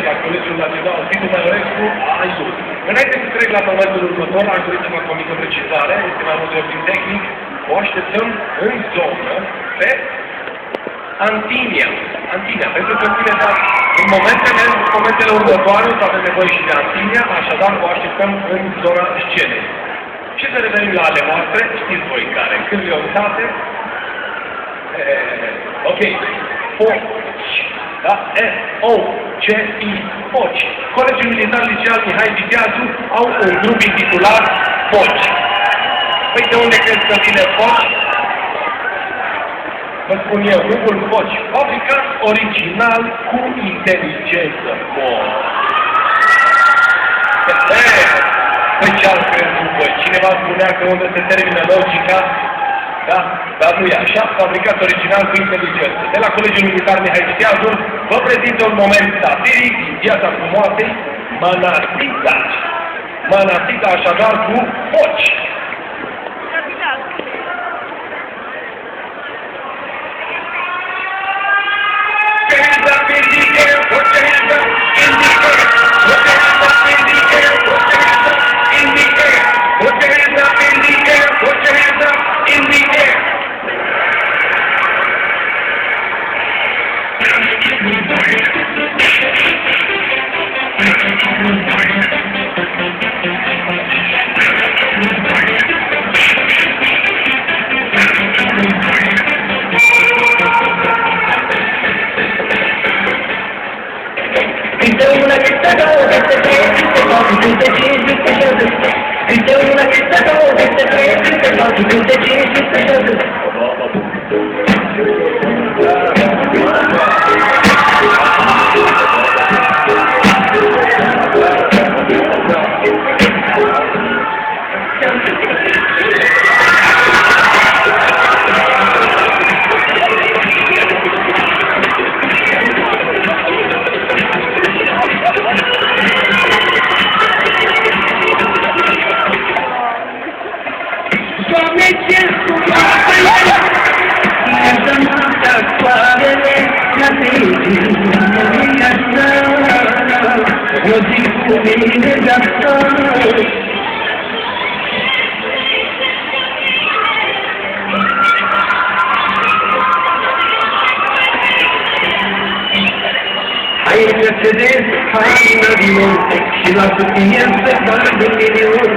la Colegiul Național Titu Măiurescu Aiu. Înainte să trec la momentul următor, aș dori să fac o mică precizare, este mai mult de ordin tehnic, o așteptăm în zonă pe Antinia, pentru că în momentele următoare o să avem nevoie și de Antinia, așadar o așteptăm în zona scenei. Și să revenim la ale noastre, știți voi care, când prioritate, ok, foci, da? F-O-C-I, foci. Colegiul Militar Liceal Mihai Viteazu au un grup intitulat Foci. Păi de unde crezi că vine foci? Vă spun eu, grupul Foci, fabricat original cu inteligență. Păi ce-ar crezut voi? Cineva spunea că unde se termină logica, da? Dar nu e așa, fabricat original cu inteligență. De la Colegiul Militar Mihai Viteazu vă prezint un moment satiric din viața frumoasei Mănăstița. Mănăstița așadar cu Foci. Ai Mercedes, haina din munte și la cutie se bani de milion.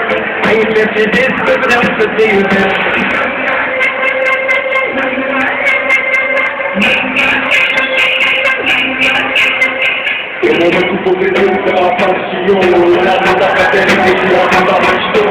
Ai Mercedes, că vreau să te iubesc. E momentul potrivit să apar și eu, la data ca te ridici și la data și tu.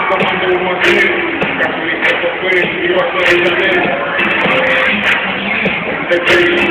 Comandă următoare, questi nostri italiani. Un te credi.